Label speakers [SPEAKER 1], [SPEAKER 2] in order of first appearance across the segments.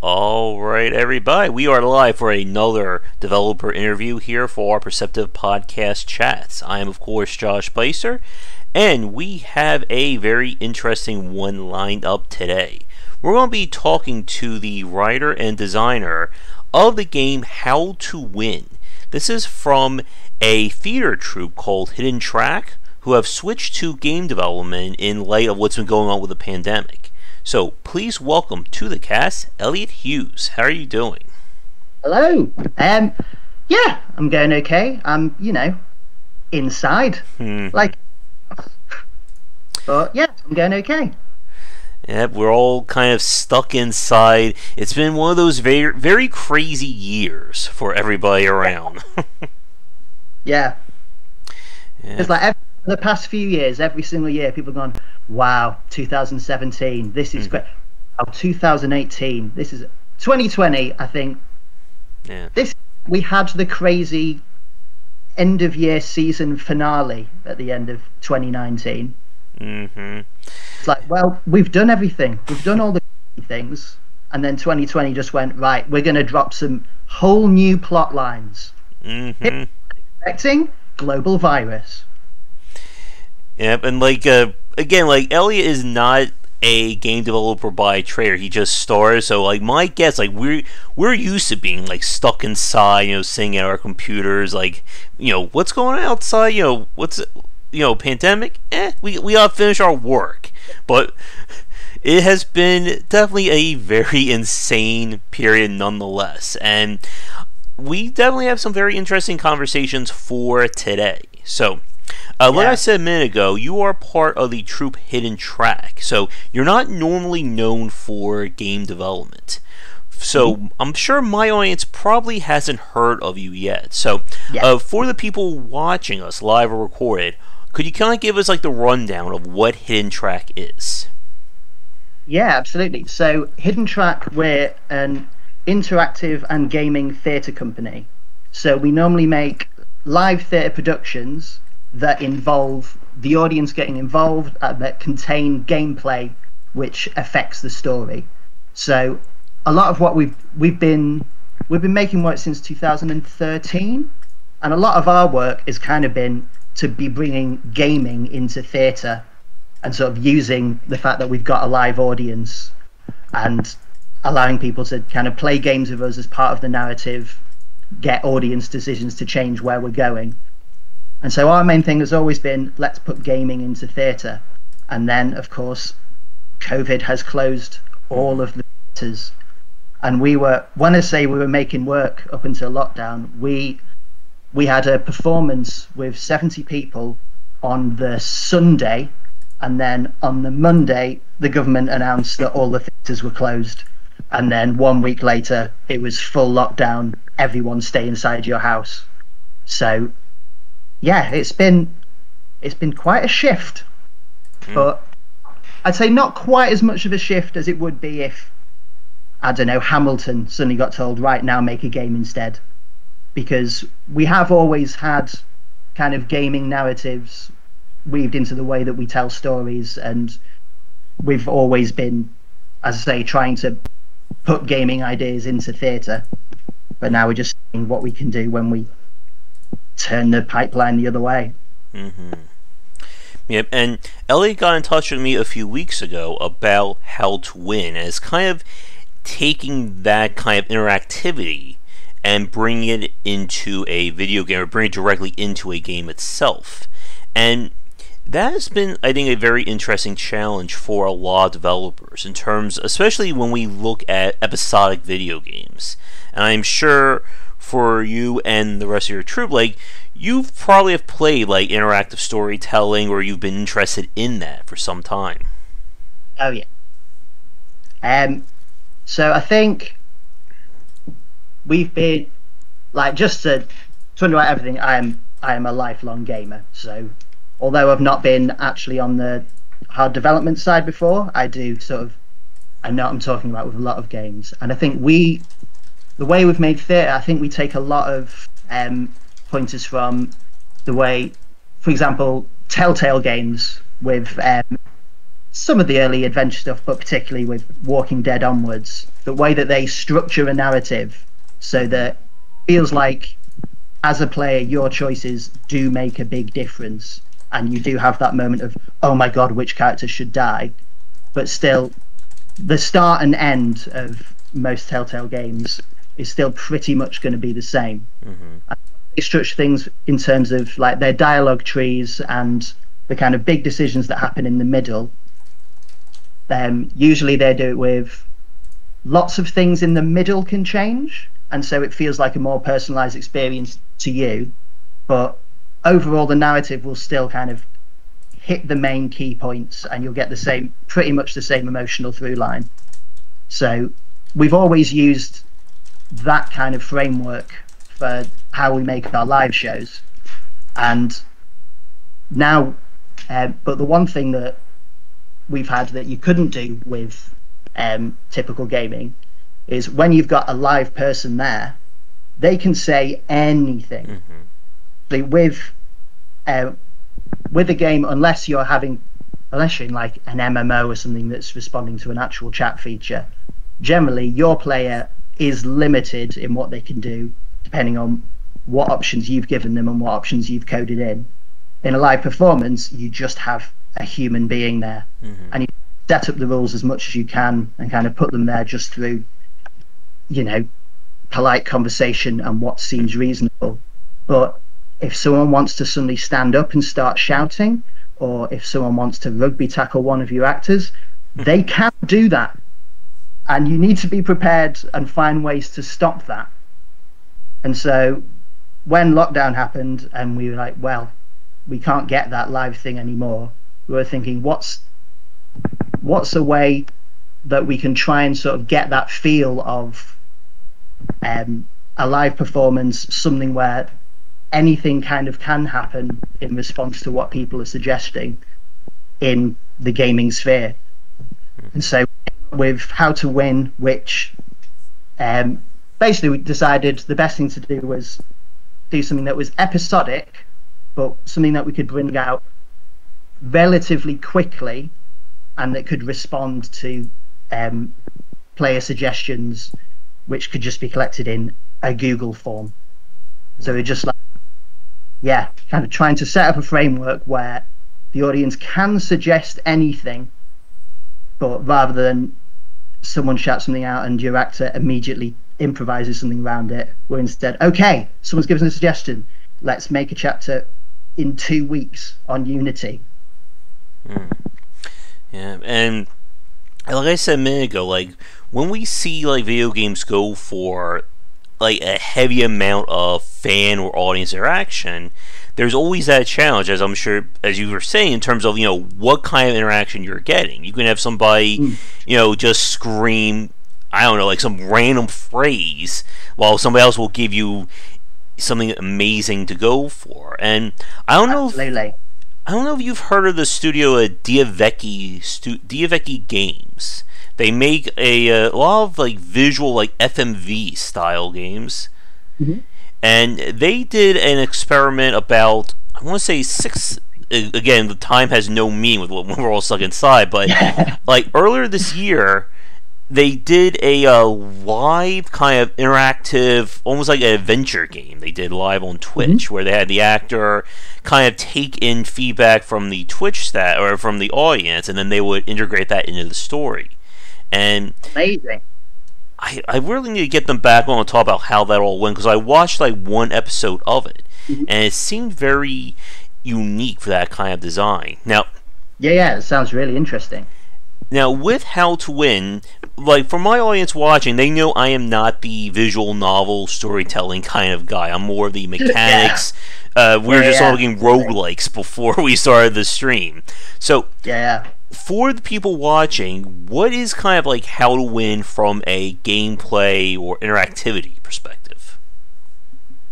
[SPEAKER 1] All right, everybody, we are live for another developer interview here for our Perceptive podcast chats. I am, of course, Josh Spicer, and we have a very interesting one lined up today. We're going to be talking to the writer and designer of the game How to Win. This is from a theater troupe called Hidden Track, who have switched to game development in light of what's been going on with the pandemic. So please welcome to the cast, Elliot Hughes. How are you doing?
[SPEAKER 2] Hello. Yeah, I'm going okay. I'm, inside. But yeah, I'm going okay.
[SPEAKER 1] Yep, we're all kind of stuck inside. It's been one of those very, very crazy years for everybody around.
[SPEAKER 2] Yeah. It's like the past few years, every single year, people have gone, wow, 2017, this is great. Oh, 2018, this is 2020, I think.
[SPEAKER 1] Yeah.
[SPEAKER 2] We had the crazy end of year season finale at the end of 2019. It's like, well, we've done everything. We've done all the things. And then 2020 just went, right, we're going to drop some whole new plot lines. Expecting global virus.
[SPEAKER 1] Yep, and again, Elliot is not a game developer by trade. He just started. So my guess, we're used to being stuck inside, sitting at our computers, what's going on outside, what's pandemic? We all finish our work. But it has been definitely a very insane period nonetheless, and we definitely have some very interesting conversations for today. So like I said a minute ago, you are part of the troupe Hidden Track, so you're not normally known for game development. So I'm sure my audience probably hasn't heard of you yet. So for the people watching us live or recorded, could you kind of give us the rundown of what Hidden Track is?
[SPEAKER 2] Yeah, absolutely. So Hidden Track, we're an interactive and gaming theatre company. So we normally make live theatre productions that involve the audience getting involved, that contain gameplay which affects the story. So a lot of what we've been making work since 2013, and a lot of our work has kind of been to be bringing gaming into theatre and sort of using the fact that we've got a live audience and allowing people to kind of play games with us as part of the narrative, get audience decisions to change where we're going. And so our main thing has always been, let's put gaming into theatre. And then, of course, COVID has closed all of the theatres. And when I say we were making work up until lockdown, we had a performance with 70 people on the Sunday, and then on the Monday, the government announced that all the theatres were closed. And then 1 week later, it was full lockdown, everyone stay inside your house. So yeah, it's been quite a shift, but I'd say not quite as much of a shift as it would be if, I don't know, Hamilton suddenly got told, right, now make a game instead. Because we have always had kind of gaming narratives weaved into the way that we tell stories, and we've always been, as I say, trying to put gaming ideas into theatre. But now we're just seeing what we can do when we turn the pipeline the other way.
[SPEAKER 1] Yep, and Elliot got in touch with me a few weeks ago about How to Win, and it's kind of taking that kind of interactivity and bringing it into a video game, or bring it directly into a game itself. And that has been, I think, a very interesting challenge for a lot of developers in terms, especially when we look at episodic video games. And I'm sure for you and the rest of your troupe, you probably have played interactive storytelling, or you've been interested in that for some time.
[SPEAKER 2] Oh yeah. So I think we've been just to underwrite everything. I am a lifelong gamer. So although I've not been actually on the hard development side before, I do I know what I'm talking about with a lot of games. And I think the way we've made theatre, I think we take a lot of pointers from the way, for example, Telltale games with some of the early adventure stuff, but particularly with Walking Dead onwards, the way that they structure a narrative so that it feels like, as a player, your choices do make a big difference, and you do have that moment of, oh my god, which character should die, but still, the start and end of most Telltale games is still pretty much going to be the same. They structure things in terms of like their dialogue trees and the kind of big decisions that happen in the middle. Usually they do it with lots of things in the middle can change, and so it feels like a more personalized experience to you, but overall the narrative will still kind of hit the main key points, and you'll get the same, pretty much the same emotional through line. So we've always used that kind of framework for how we make our live shows, and now but the one thing that we've had that you couldn't do with typical gaming is when you've got a live person there, they can say anything. With a game, unless you're in like an MMO or something that's responding to an actual chat feature, generally your player is limited in what they can do depending on what options you've given them and what options you've coded in. In a live performance, you just have a human being there, and you set up the rules as much as you can and kind of put them there just through, you know, polite conversation and what seems reasonable. But if someone wants to suddenly stand up and start shouting, or if someone wants to rugby tackle one of your actors, they can do that, and you need to be prepared and find ways to stop that. And so when lockdown happened and we were like, well, we can't get that live thing anymore, we were thinking, what's a way that we can try and sort of get that feel of a live performance, something where anything kind of can happen in response to what people are suggesting in the gaming sphere. And so with How to Win, which basically we decided the best thing to do was do something that was episodic, but something that we could bring out relatively quickly and that could respond to player suggestions, which could just be collected in a Google form. So we're just like, yeah, kind of trying to set up a framework where the audience can suggest anything, but rather than someone shouts something out and your actor immediately improvises something around it, we're instead, okay, someone's given us a suggestion, let's make a chapter in 2 weeks on Unity.
[SPEAKER 1] Yeah, and like I said a minute ago, like when we see like video games go for like a heavy amount of fan or audience interaction, there's always that challenge, as I'm sure, as you were saying, in terms of, you know, what kind of interaction you're getting. You can have somebody, you know, just scream, I don't know, like some random phrase, while somebody else will give you something amazing to go for. And I don't know if you've heard of the studio Diavecchi Games. They make a lot of like visual, like FMV style games, and they did an experiment about, I want to say 6. Again, the time has no meaning with when we're all stuck inside, but like earlier this year, they did a live kind of interactive, almost like an adventure game. They did live on Twitch, where they had the actor kind of take in feedback from the Twitch stat or from the audience, and then they would integrate that into the story. And
[SPEAKER 2] amazing.
[SPEAKER 1] I really need to get them back on and talk about how that all went, because I watched like one episode of it, and it seemed very unique for that kind of design. Now,
[SPEAKER 2] yeah, it sounds really interesting.
[SPEAKER 1] Now, with How to Win, like for my audience watching, they know I am not the visual novel storytelling kind of guy. I'm more of the mechanics. We were just talking roguelikes before we started the stream. So, for the people watching, what is kind of like How to Win from a gameplay or interactivity perspective?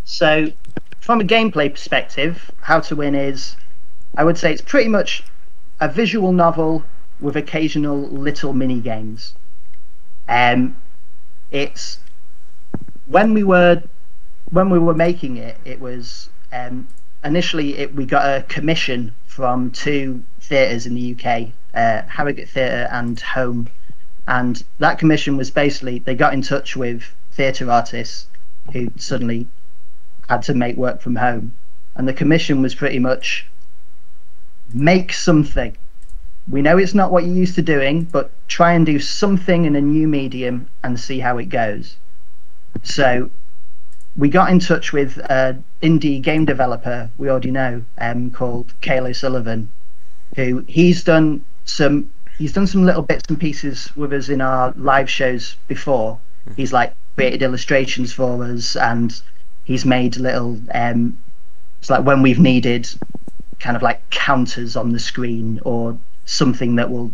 [SPEAKER 2] So, from a gameplay perspective, How to Win is, I would say it's pretty much a visual novel with occasional little mini games. It's when we were making it, it was initially we got a commission from 2 theatres in the UK Harrogate Theatre and Home. And that commission was basically, they got in touch with theatre artists who suddenly had to make work from home. And the commission was pretty much, make something. We know it's not what you're used to doing, but try and do something in a new medium and see how it goes. So we got in touch with an indie game developer we already know, called Kayla Sullivan, who he's done some little bits and pieces with us in our live shows before. He's like created illustrations for us, and he's made little it's like when we've needed kind of like counters on the screen or something that will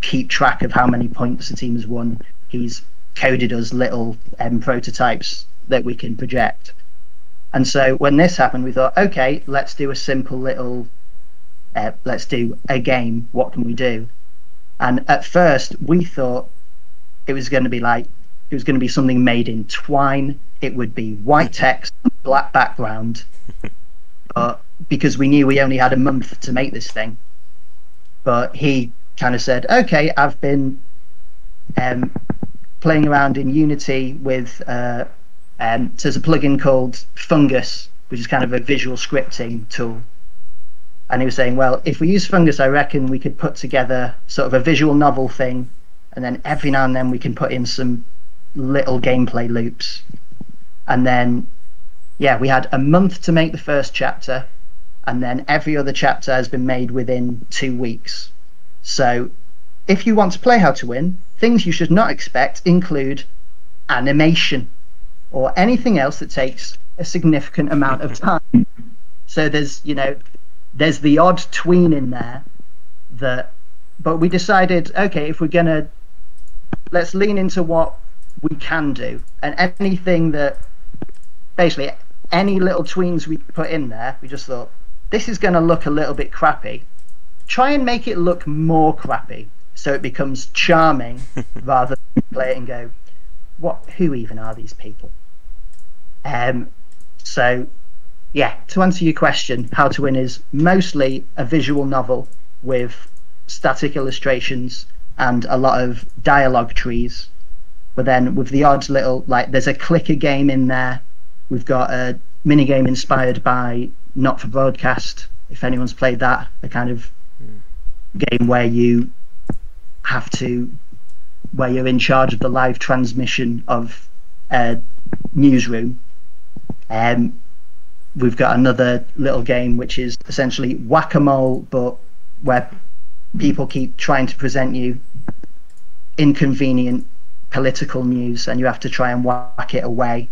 [SPEAKER 2] keep track of how many points the team has won. He's coded us little prototypes that we can project. And so when this happened, we thought, okay, let's do a simple little let's do a game. What can we do? And at first we thought it was going to be something made in Twine. It would be white text, black background, but because we knew we only had a month to make this thing. But he kind of said, okay, I've been playing around in Unity with so there's a plugin called Fungus, which is kind of a visual scripting tool. And he was saying, well, if we use Fungus, I reckon we could put together sort of a visual novel thing, and then every now and then we can put in some little gameplay loops. And then, yeah, we had a month to make the first chapter, and then every other chapter has been made within 2 weeks. So if you want to play How to Win, things you should not expect include animation or anything else that takes a significant amount of time. So there's the odd tween in there but we decided, okay, if we're gonna, let's lean into what we can do, and anything that basically any little tweens we put in there, we just thought, this is going to look a little bit crappy. Try and make it look more crappy so it becomes charming rather than play it and go, who even are these people? So yeah, to answer your question, How to Win is mostly a visual novel with static illustrations and a lot of dialogue trees, but then with the odd little, like, there's a clicker game in there. We've got a mini game inspired by Not for Broadcast, if anyone's played that, a kind of game where you're in charge of the live transmission of a newsroom. We've got another little game which is essentially whack-a-mole, but where people keep trying to present you inconvenient political news and you have to try and whack it away.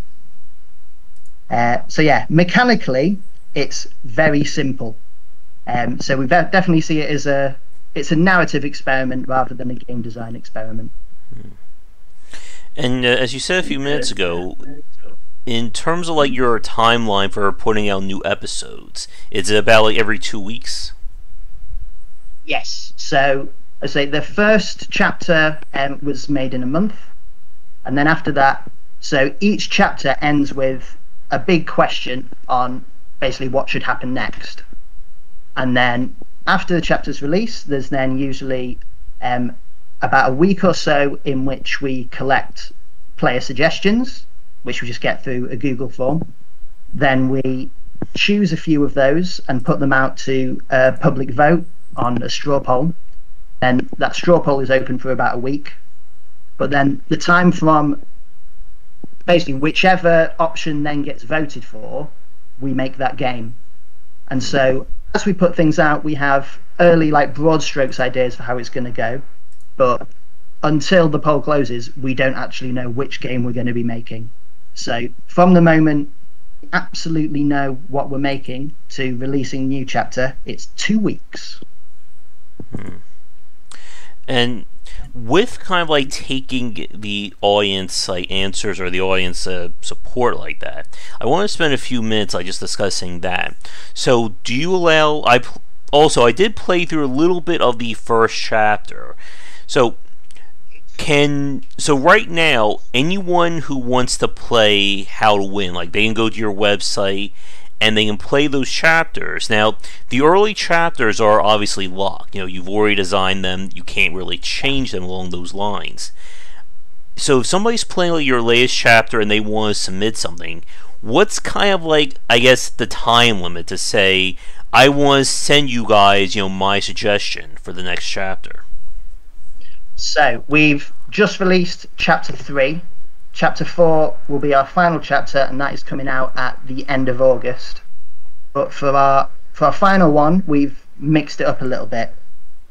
[SPEAKER 2] So yeah, mechanically it's very simple. So we definitely see it as it's a narrative experiment rather than a game design experiment.
[SPEAKER 1] And as you said a few minutes ago, in terms of like your timeline for putting out new episodes, is it about like every 2 weeks?
[SPEAKER 2] Yes. So I say the first chapter was made in a month, and then after that, so each chapter ends with a big question on basically what should happen next. And then after the chapter's released, there's then usually about a week or so in which we collect player suggestions, which we just get through a Google form. Then we choose a few of those and put them out to a public vote on a straw poll. And that straw poll is open for about a week. But then the time from basically whichever option then gets voted for, we make that game. And so as we put things out, we have early, like, broad strokes ideas for how it's going to go. But until the poll closes, we don't actually know which game we're going to be making. So from the moment we absolutely know what we're making to releasing a new chapter, it's 2 weeks.
[SPEAKER 1] And with kind of like taking the audience like answers or the audience support like that, I want to spend a few minutes like just discussing that. So do you allow, I did play through a little bit of the first chapter. So right now anyone who wants to play How to Win, like, they can go to your website and they can play those chapters. Now, the early chapters are obviously locked. You've already designed them. You can't really change them along those lines. So if somebody's playing like your latest chapter and they want to submit something, what's kind of like, I guess, the time limit to say, I want to send you guys, my suggestion for the next chapter?
[SPEAKER 2] So we've just released chapter 3. Chapter 4 will be our final chapter, and that is coming out at the end of August. But for our final one, we've mixed it up a little bit.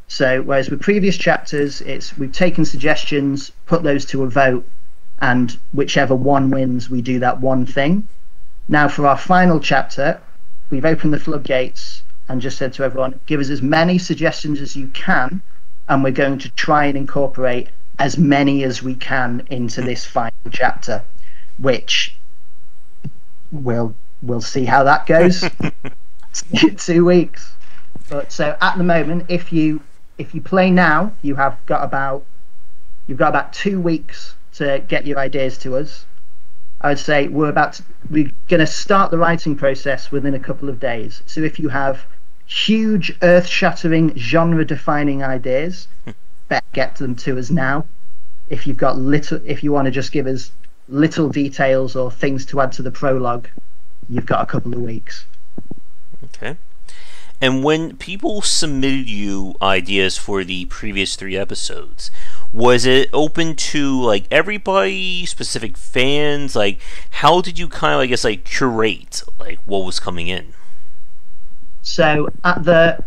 [SPEAKER 2] So whereas with previous chapters, we've taken suggestions, put those to a vote, and whichever one wins, we do that one thing. Now for our final chapter, we've opened the floodgates and just said to everyone, give us as many suggestions as you can, and we're going to try and incorporate as many as we can into this final chapter, which we'll see how that goes. 2 weeks. But so at the moment, if you play now, you've got about 2 weeks to get your ideas to us. I would say we're going to start the writing process within a couple of days. So if you have huge, earth-shattering, genre-defining ideas, better get them to us now. If you want to just give us little details or things to add to the prologue, you've got a couple of weeks.
[SPEAKER 1] Okay. And when people submitted you ideas for the previous 3 episodes, was it open to like everybody, specific fans? Like, how did you kind of, I guess, like curate like what was coming in?
[SPEAKER 2] So at the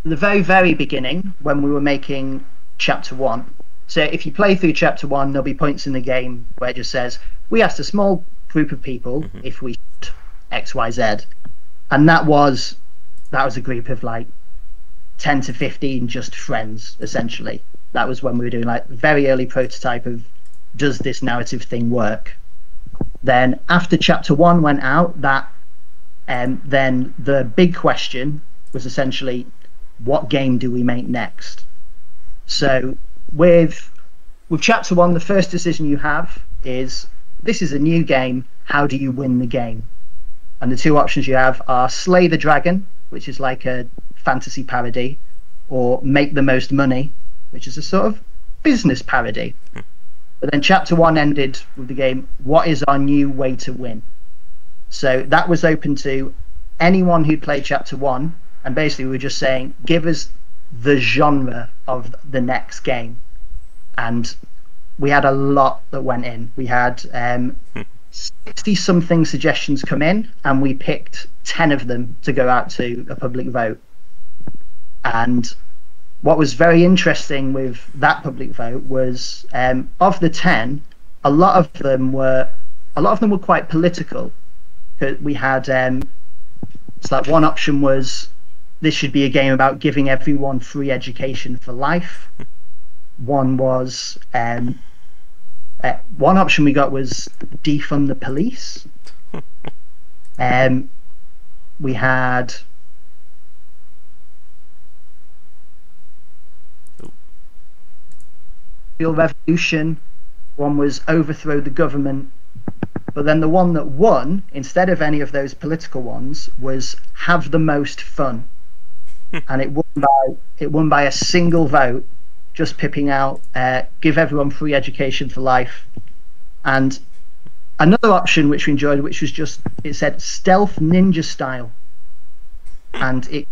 [SPEAKER 2] very, very beginning, when we were making chapter 1, so if you play through chapter 1, there'll be points in the game where it just says, we asked a small group of people if we should X, Y, Z. And that was a group of like 10 to 15 just friends, essentially. That was when we were doing like very early prototype of, does this narrative thing work? Then after chapter 1 went out, then the big question was essentially, what game do we make next? So with chapter 1, the first decision you have is, this is a new game, how do you win the game? And the 2 options you have are Slay the Dragon, which is like a fantasy parody, or Make the Most Money, which is a sort of business parody. But then chapter 1 ended with the game, what is our new way to win? So that was open to anyone who played chapter 1, and basically we were just saying, give us the genre of the next game. And we had a lot that went in. We had 60 something suggestions come in, and we picked 10 of them to go out to a public vote. And what was very interesting with that public vote was, of the 10, a lot of them were quite political. We had it's like one option was, this should be a game about giving everyone free education for life. One was one option we got was defund the police. We had revolution. One was overthrow the government. But then the one that won, instead of any of those political ones, was have the most fun. And it won by a single vote, just pipping out give everyone free education for life. And another option which we enjoyed, which was just, it said stealth ninja style. And it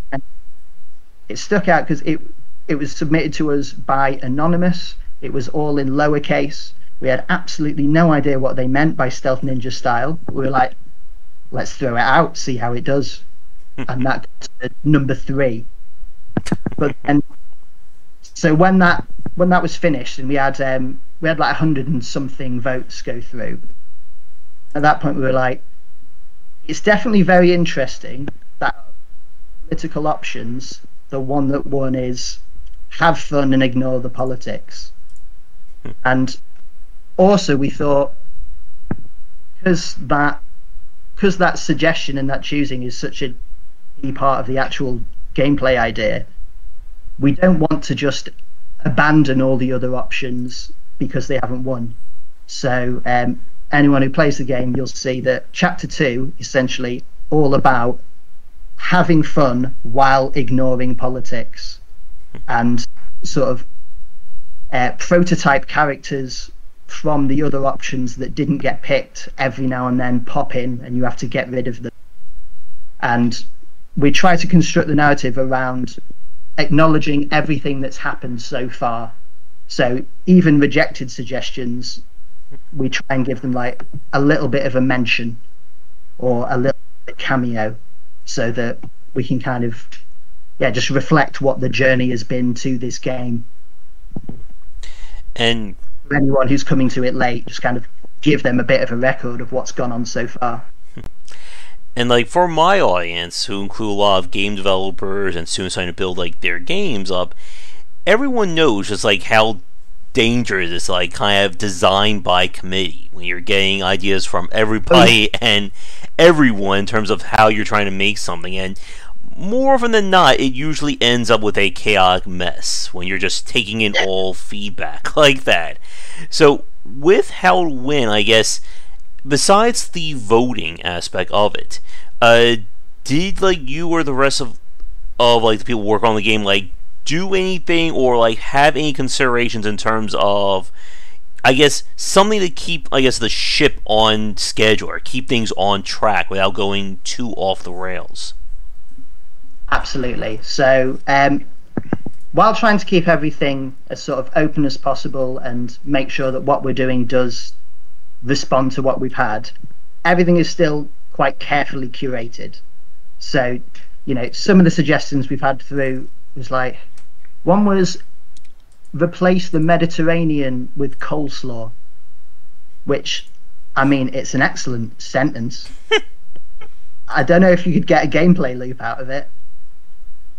[SPEAKER 2] stuck out because it was submitted to us by anonymous. It was all in lowercase. We had absolutely no idea what they meant by stealth ninja style. We were like, let's throw it out, see how it does. And that got to number 3. But then, so when that was finished, and we had like 100 and something votes go through, at that point we were like, it's definitely very interesting that political options, the one that won is have fun and ignore the politics. And also we thought, because that suggestion and that choosing is such a key part of the actual gameplay idea, we don't want to just abandon all the other options because they haven't won. So anyone who plays the game, you'll see that chapter 2 essentially all about having fun while ignoring politics, and sort of prototype characters from the other options that didn't get picked every now and then pop in, and you have to get rid of them. And we try to construct the narrative around acknowledging everything that's happened so far. So even rejected suggestions, we try and give them like a little bit of a mention or a little bit cameo, so that we can kind of just reflect what the journey has been to this game.
[SPEAKER 1] And
[SPEAKER 2] for anyone who's coming to it late, just kind of give them a bit of a record of what's gone on so far.
[SPEAKER 1] And like for my audience, who include a lot of game developers and students trying to build like their games up, everyone knows just like how dangerous it's like kind of design by committee when you're getting ideas from everybody and everyone in terms of how you're trying to make something. And more often than not, it usually ends up with a chaotic mess when you're just taking in all feedback like that. So with How to Win, I guess, besides the voting aspect of it, did like you or the rest of like the people work on the game like do anything or like have any considerations in terms of, I guess, something to keep, I guess, the ship on schedule or keep things on track without going too off the rails?
[SPEAKER 2] Absolutely. So while trying to keep everything as sort of open as possible and make sure that what we're doing does respond to what we've had, everything is still quite carefully curated. So, you know, some of the suggestions we've had through was like, one was replace the Mediterranean with coleslaw, which, I mean, it's an excellent sentence. I don't know if you could get a gameplay loop out of it.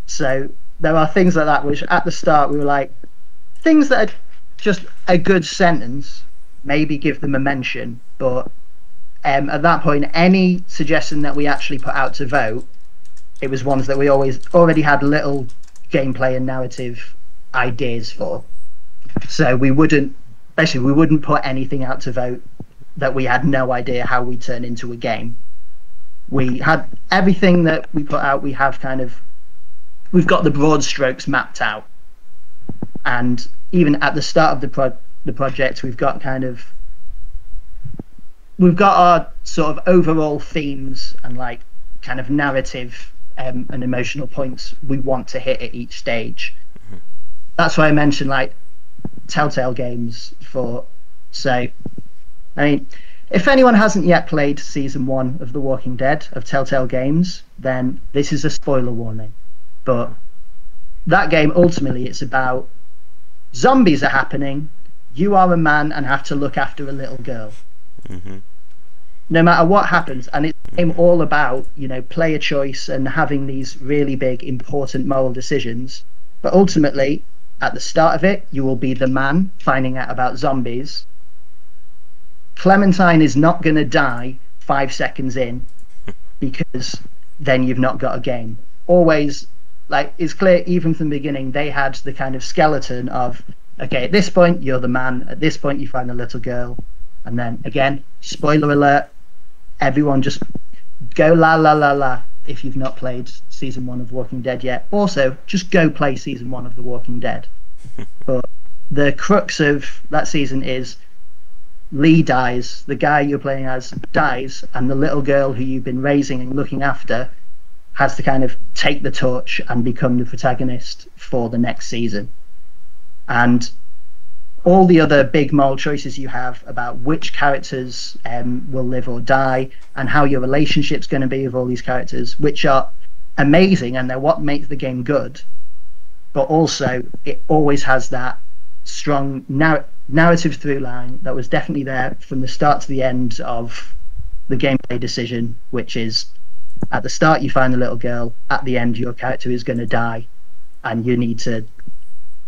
[SPEAKER 2] So there are things like that which at the start we were like, things that are just a good sentence, maybe give them a mention, but at that point any suggestion that we actually put out to vote, it was ones that we already had little gameplay and narrative ideas for. So we wouldn't put anything out to vote that we had no idea how we turn into a game. We had everything that we put out, we've got the broad strokes mapped out, and even at the start of the project we've got our sort of overall themes and like kind of narrative and emotional points we want to hit at each stage. Mm-hmm. That's why I mentioned like Telltale games so I mean, if anyone hasn't yet played season 1 of The Walking Dead of Telltale Games, then this is a spoiler warning. But that game, ultimately, it's about zombies are happening, you are a man and have to look after a little girl. Mm-hmm. No matter what happens, and it's a game all about, you know, player choice and having these really big, important moral decisions. But ultimately, at the start of it, you will be the man finding out about zombies. Clementine is not going to die 5 seconds in, because then you've not got a game. Always, like, it's clear even from the beginning, they had the kind of skeleton of, okay, at this point, you're the man. At this point, you find a little girl. And then, again, spoiler alert, everyone just go la la la la if you've not played season 1 of Walking Dead yet. Also, just go play season 1 of The Walking Dead. But the crux of that season is Lee dies, the guy you're playing as dies, and the little girl who you've been raising and looking after has to kind of take the torch and become the protagonist for the next season. And all the other big moral choices you have about which characters will live or die, and how your relationship's going to be with all these characters, which are amazing and they're what makes the game good, but also it always has that strong narrative through line that was definitely there from the start to the end of the gameplay decision, which is at the start you find the little girl, at the end your character is going to die, and you need to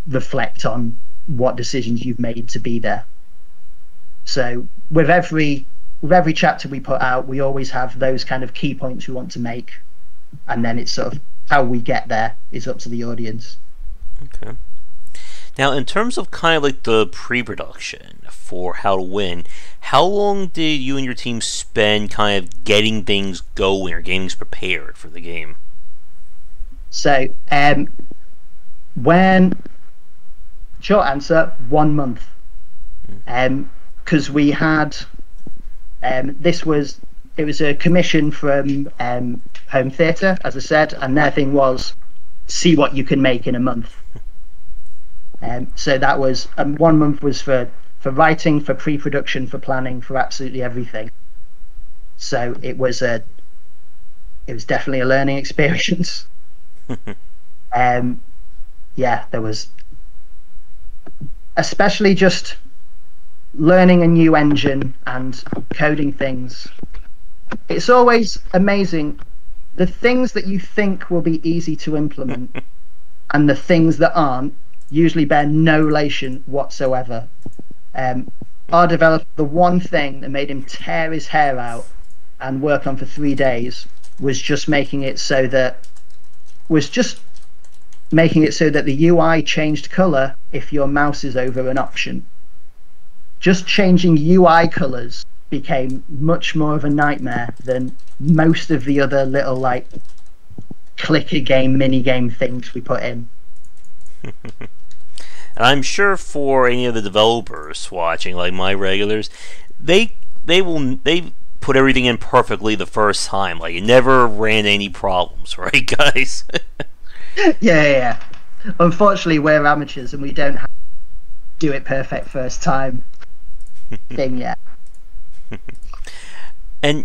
[SPEAKER 2] reflect on what decisions you've made to be there. So with every chapter we put out, we always have those kind of key points we want to make, and then it's sort of how we get there is up to the audience.
[SPEAKER 1] Okay. Now, in terms of kind of like the pre-production for How to Win, how long did you and your team spend kind of getting things going or getting things prepared for the game?
[SPEAKER 2] So, when short answer, 1 month, because we had it was a commission from home theatre, as I said, and their thing was see what you can make in a month. So that was 1 month was for writing, for pre-production, for planning, for absolutely everything. So it was definitely a learning experience. Yeah, there was, especially just learning a new engine and coding things. It's always amazing the things that you think will be easy to implement and the things that aren't usually bear no relation whatsoever. Our developer, the one thing that made him tear his hair out and work on for 3 days was just making it so that the UI changed color if your mouse is over an option. Just changing UI colors became much more of a nightmare than most of the other little like clicker game, mini game things we put in.
[SPEAKER 1] And I'm sure for any of the developers watching, like my regulars, they put everything in perfectly the first time. Like it never ran any problems, right, guys?
[SPEAKER 2] Yeah. Unfortunately, we're amateurs and we don't have to do it perfect first time thing yet.
[SPEAKER 1] And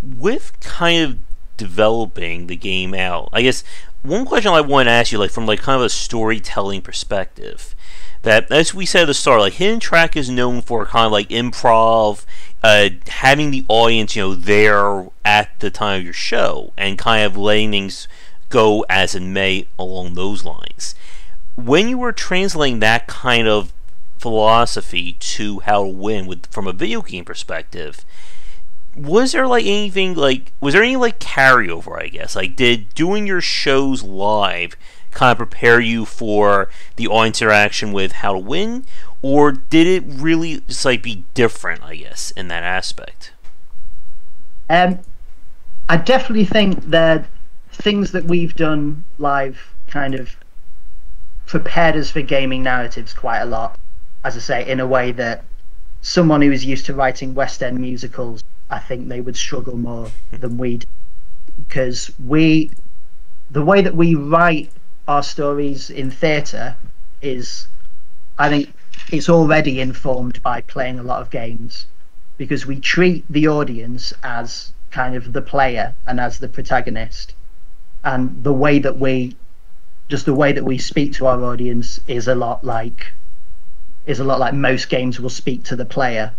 [SPEAKER 1] with kind of developing the game out, I guess one question I want to ask you, like from like kind of a storytelling perspective, that as we said at the start, like Hidden Track is known for kind of like improv, having the audience, there at the time of your show, and kind of letting things go as it may along those lines. When you were translating that kind of philosophy to How to Win from a video game perspective, was there any carryover, I guess? Like, did doing your shows live kind of prepare you for the audience interaction with How to Win, or did it really just be different, I guess, in that aspect?
[SPEAKER 2] I definitely think that things that we've done live kind of prepared us for gaming narratives quite a lot. As I say, in a way that someone who is used to writing West End musicals, I think they would struggle more than we do. Because the way that we write our stories in theatre is, I think, it's already informed by playing a lot of games, because we treat the audience as kind of the player and as the protagonist, and the way that we speak to our audience is a lot like most games will speak to the player.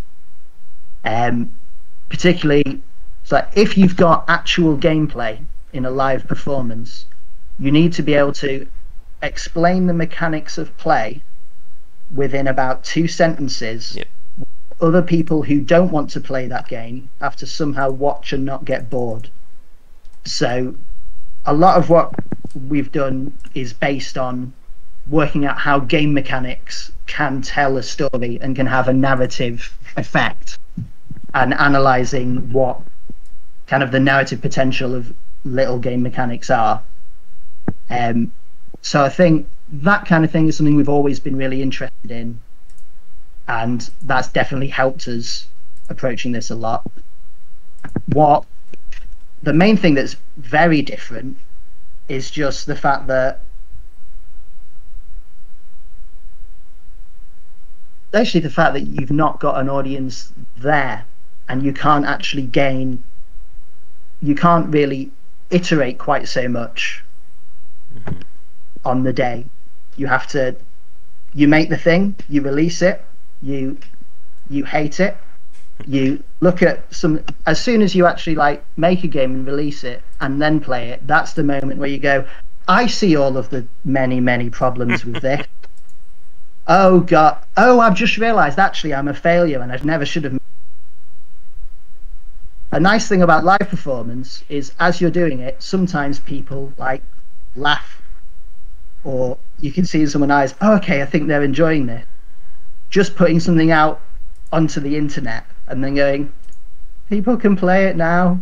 [SPEAKER 2] Particularly, it's like if you've got actual gameplay in a live performance, you need to be able to explain the mechanics of play within about 2 sentences.
[SPEAKER 1] Yep.
[SPEAKER 2] Other people who don't want to play that game have to somehow watch and not get bored. So a lot of what we've done is based on working out how game mechanics can tell a story and can have a narrative effect, and analysing what kind of the narrative potential of little game mechanics are. So I think that kind of thing is something we've always been really interested in, and that's definitely helped us approaching this a lot. The main thing that's very different is just the fact that you've not got an audience there, and you can't really iterate quite so much on the day. You make the thing, you release it, you hate it, you look at as soon as you actually make a game and release it and then play it, that's the moment where you go, I see all of the many problems with this. Oh god, I've just realized actually I'm a failure and I never should have. A nice thing about live performance is as you're doing it, sometimes people laugh or you can see in someone's eyes, oh, okay, I think they're enjoying this. Just putting something out onto the internet and then going, people can play it now.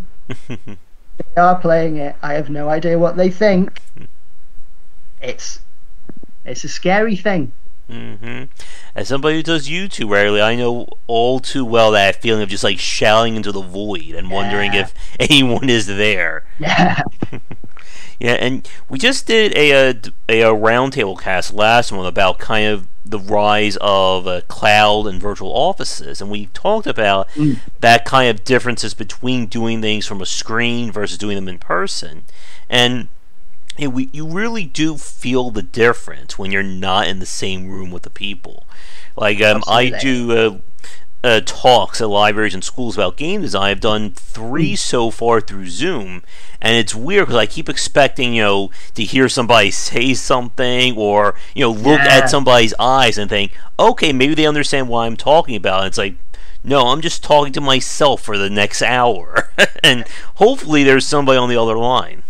[SPEAKER 2] They are playing it. I have no idea what they think. It's a scary thing.
[SPEAKER 1] As somebody who does YouTube rarely, I know all too well that feeling of just like shouting into the void and wondering if anyone is there.
[SPEAKER 2] Yeah.
[SPEAKER 1] Yeah, and we just did a roundtable cast last month about kind of the rise of cloud and virtual offices, and we talked about that kind of differences between doing things from a screen versus doing them in person, and you really do feel the difference when you're not in the same room with the people. Like I do talks at libraries and schools about game design. I've done 3 so far through Zoom, and it's weird because I keep expecting, to hear somebody say something or, look at somebody's eyes and think, okay, maybe they understand what I'm talking about. And it's like, no, I'm just talking to myself for the next hour, and hopefully there's somebody on the other line.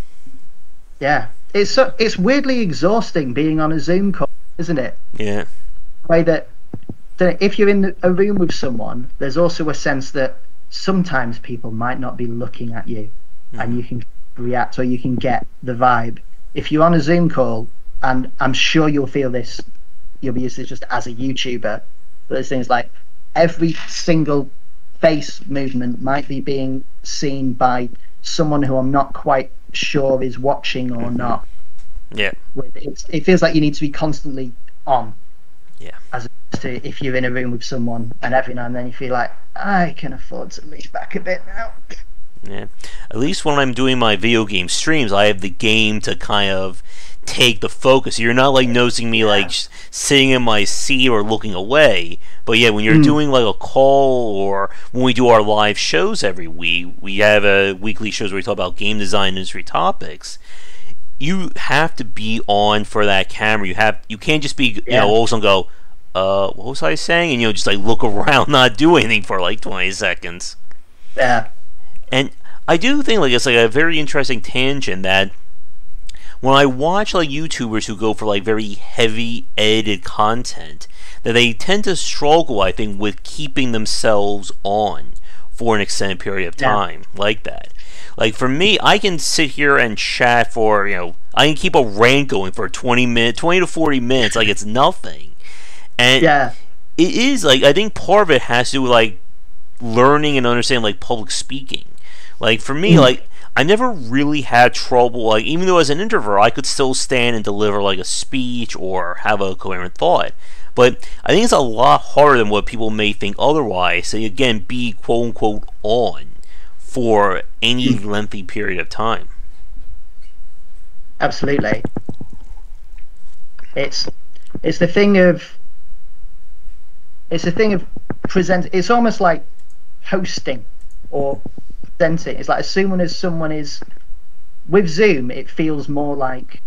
[SPEAKER 2] Yeah, it's weirdly exhausting being on a Zoom call, isn't it?
[SPEAKER 1] Yeah.
[SPEAKER 2] The way that if you're in a room with someone, there's also a sense that sometimes people might not be looking at you, and you can react or you can get the vibe. If you're on a Zoom call, and I'm sure you'll feel this, you'll be used to just as a YouTuber, but there's things like every single face movement might be being seen by someone who I'm not quite sure is watching or not.
[SPEAKER 1] Yeah.
[SPEAKER 2] It feels like you need to be constantly on.
[SPEAKER 1] Yeah.
[SPEAKER 2] As opposed to if you're in a room with someone and every now and then you feel like, I can afford to lean back a bit now.
[SPEAKER 1] Yeah. At least when I'm doing my video game streams, I have the game to kind of take the focus. You're not like noticing me like sitting in my seat or looking away. But yeah, when you're doing like a call, or when we do our live shows every week, we have weekly shows where we talk about game design industry topics. You have to be on for that camera. You can't just be all of a sudden go, what was I saying? And just like look around, not do anything for like 20 seconds.
[SPEAKER 2] Yeah.
[SPEAKER 1] And I do think like it's like a very interesting tangent that when I watch like YouTubers who go for like very heavy edited content, that they tend to struggle, I think, with keeping themselves on for an extended period of time like that. Like for me, I can sit here and chat for, I can keep a rant going for 20 to 40 minutes like it's nothing. And it is like, I think part of it has to do with like learning and understanding like public speaking. Like for me, like I never really had trouble, like even though as an introvert I could still stand and deliver like a speech or have a coherent thought. But I think it's a lot harder than what people may think otherwise to again be quote unquote on for any lengthy period of time.
[SPEAKER 2] Absolutely. It's the thing of present. It's almost like hosting or presenting. It's like as soon as someone is with Zoom, it feels more like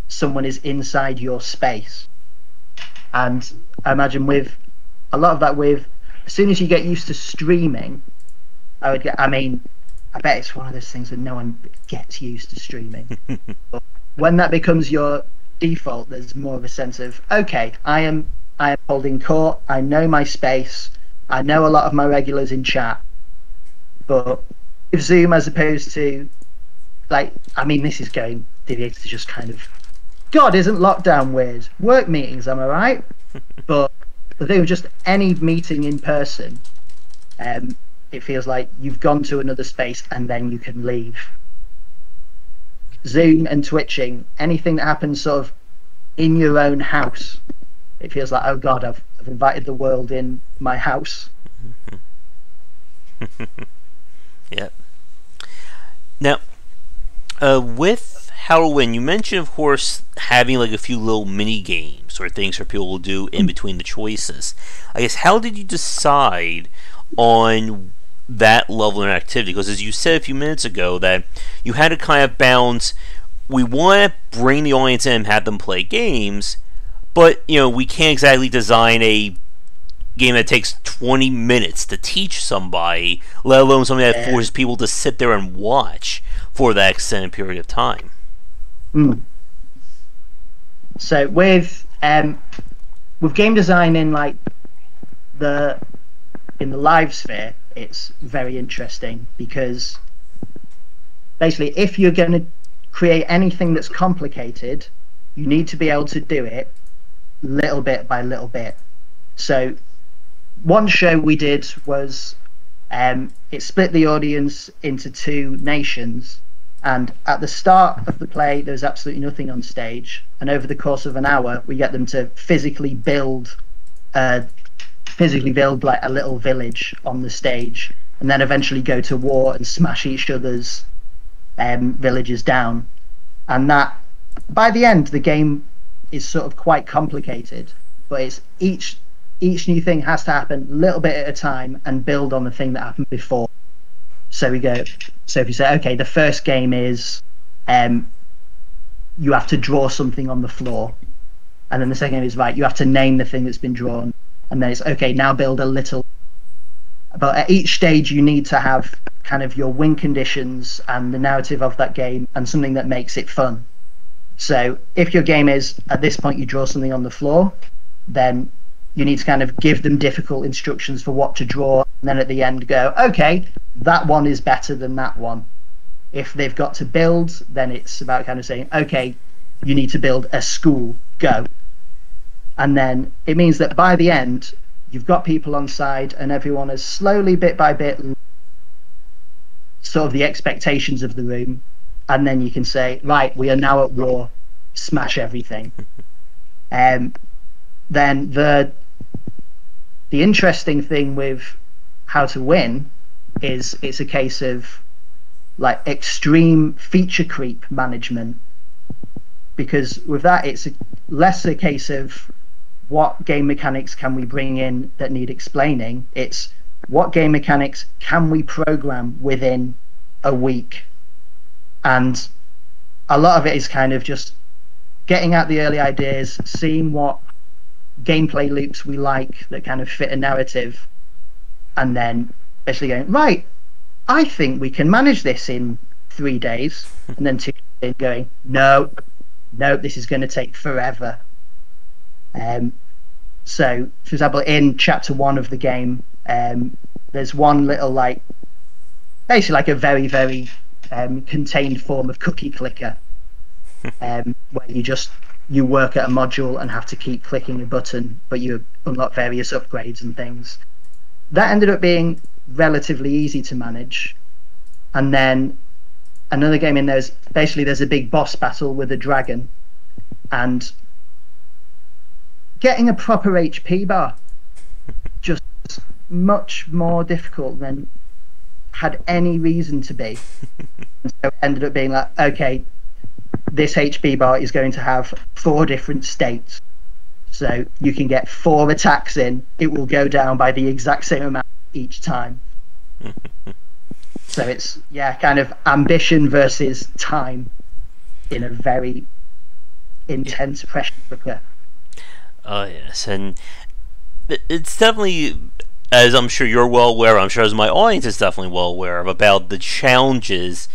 [SPEAKER 2] someone is inside your space. And I imagine with a lot of that, as soon as you get used to streaming, I bet it's one of those things that no one gets used to streaming. But when that becomes your default, there's more of a sense of, okay, I am holding court, I know my space, I know a lot of my regulars in chat, but with Zoom, as opposed to this is going deviated to just kind of, God, isn't lockdown weird? Work meetings, am I right? But the thing with just any meeting in person, it feels like you've gone to another space and then you can leave. Zoom and Twitching, anything that happens sort of in your own house, it feels like, oh God, I've invited the world in my house.
[SPEAKER 1] Yep. Now, with Halloween, you mentioned, of course, having like a few little mini games or things for people to do in between the choices. I guess, how did you decide on that level of activity? Because as you said a few minutes ago, that you had to kind of balance, we want to bring the audience in and have them play games, but we can't exactly design a game that takes 20 minutes to teach somebody, let alone something that forces people to sit there and watch for that extended period of time.
[SPEAKER 2] So with game design in like the live sphere, it's very interesting because basically if you're going to create anything that's complicated, you need to be able to do it little bit by little bit. So one show we did was it split the audience into two nations, and at the start of the play there's absolutely nothing on stage, and over the course of an hour we get them to physically build like a little village on the stage, and then eventually go to war and smash each other's villages down. And that by the end the game is sort of quite complicated, but it's each new thing has to happen a little bit at a time and build on the thing that happened before. So if you say, okay, the first game is you have to draw something on the floor, and then the second game is, right, you have to name the thing that's been drawn, and then it's, okay, now build a little. But at each stage you need to have kind of your win conditions and the narrative of that game and something that makes it fun. So if your game is, at this point you draw something on the floor, then you need to kind of give them difficult instructions for what to draw, and then at the end go, okay, that one is better than that one. If they've got to build, then it's about kind of saying, okay, you need to build a school, go. And then it means that by the end you've got people on side and everyone has slowly, bit by bit, sort of the expectations of the room, and then you can say, right, we are now at war, smash everything. Then the interesting thing with how to win is it's a case of like extreme feature creep management, because with that it's less a case of what game mechanics can we bring in that need explaining, it's what game mechanics can we program within a week. And a lot of it is kind of just getting out the early ideas, seeing what gameplay loops we like that kind of fit a narrative, and then basically going, right, I think we can manage this in 3 days, and then 2 days going, no, this is going to take forever. So for example, in chapter 1 of the game, there's one little like basically like a very, very contained form of cookie clicker, where you work at a module and have to keep clicking a button, but you unlock various upgrades and things. That ended up being relatively easy to manage. And then another game in there's a big boss battle with a dragon, and getting a proper HP bar just much more difficult than had any reason to be. And so it ended up being like, okay, this HP bar is going to have 4 different states, so you can get 4 attacks in, it will go down by the exact same amount each time. So it's kind of ambition versus time in a very intense pressure cooker.
[SPEAKER 1] Oh yes, and it's definitely, as I'm sure you're well aware of, I'm sure as my audience is definitely well aware of, about the challenges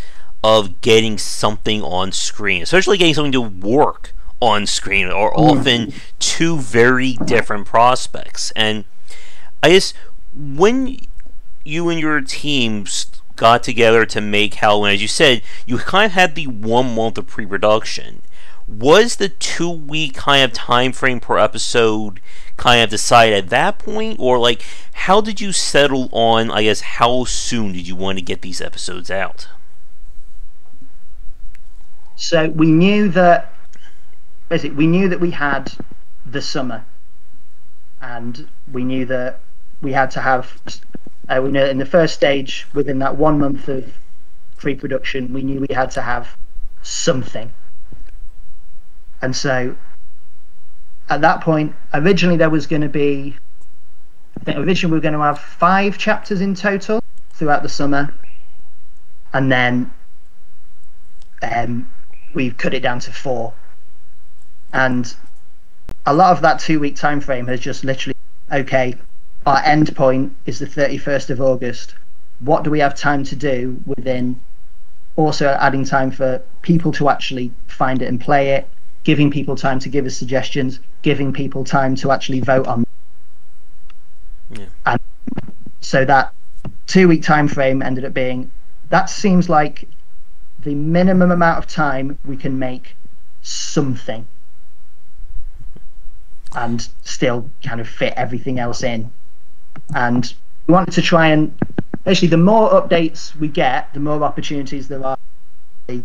[SPEAKER 1] of getting something on screen, especially getting something to work on screen, are often two very different prospects. And I guess when you and your teams got together to make Halloween, as you said, you kind of had the 1 month of pre-production. Was the 2-week kind of time frame per episode kind of decided at that point, or like how did you settle on, I guess, how soon did you want to get these episodes out?
[SPEAKER 2] So we knew that we had the summer, and we knew that we had to have we know in the first stage, within that 1 month of pre-production, we knew we had to have something. And so at that point, originally there was going to be, I think originally we were going to have 5 chapters in total throughout the summer, and then we've cut it down to 4. And a lot of that 2-week time frame has just literally, okay, our end point is the 31st of August. What do we have time to do within, also adding time for people to actually find it and play it, giving people time to give us suggestions, giving people time to actually vote on.
[SPEAKER 1] Yeah.
[SPEAKER 2] And so that 2-week time frame ended up being, that seems like the minimum amount of time we can make something and still kind of fit everything else in. And we wanted to try and basically, the more updates we get, the more opportunities there are to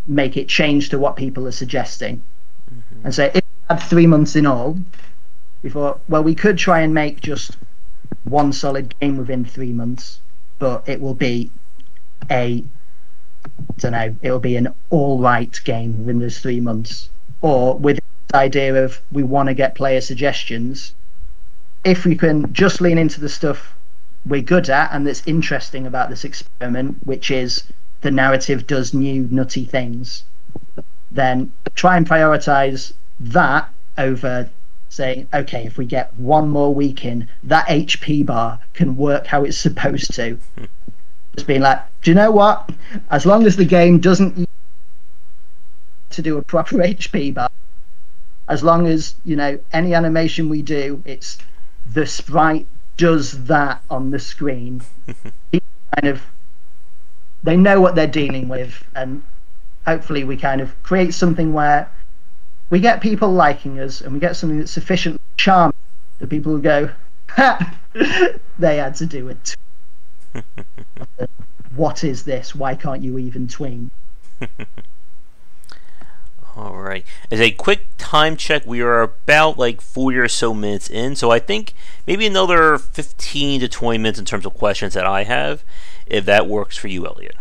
[SPEAKER 2] make it change to what people are suggesting. And so if we had 3 months in all, we thought, well, we could try and make just one solid game within 3 months, but it will be it'll be an all right game within those 3 months. Or with the idea of we want to get player suggestions, if we can just lean into the stuff we're good at and that's interesting about this experiment, which is the narrative does new nutty things, then try and prioritize that over saying, okay, if we get one more week in, that HP bar can work how it's supposed to. Just being like, do you know what? As long as the game doesn't to do a proper HP bar, as long as, you know, any animation we do, it's the sprite does that on the screen. They know what they're dealing with, and hopefully we kind of create something where we get people liking us, and we get something that's sufficiently charming that people will go, ha! They had to do it. What is this? Why can't you even tween?
[SPEAKER 1] Alright. As a quick time check, we are about like 40 or so minutes in, so I think maybe another 15 to 20 minutes in terms of questions that I have, if that works for you, Elliot.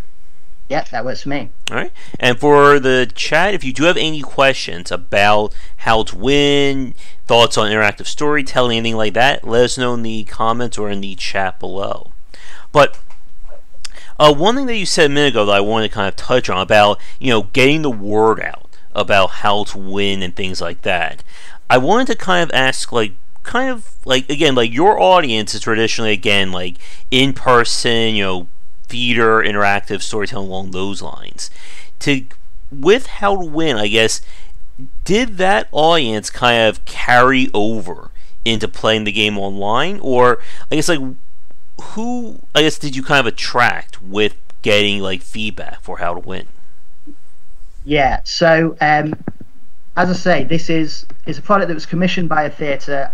[SPEAKER 2] Yeah, that works for me.
[SPEAKER 1] Alright. And for the chat, if you do have any questions about how to win, thoughts on interactive storytelling, anything like that, let us know in the comments or in the chat below. But one thing that you said a minute ago that I wanted to kind of touch on about, you know, getting the word out about how to win and things like that. I wanted to kind of ask, like, again, like, your audience is traditionally, again, like, in person, you know, theater, interactive storytelling along those lines. With how to win, I guess, did that audience kind of carry over into playing the game online, or I guess, like, who, I guess, did you kind of attract with getting, like, feedback for how to win?
[SPEAKER 2] Yeah, so as I say, this is a product that was commissioned by a theatre.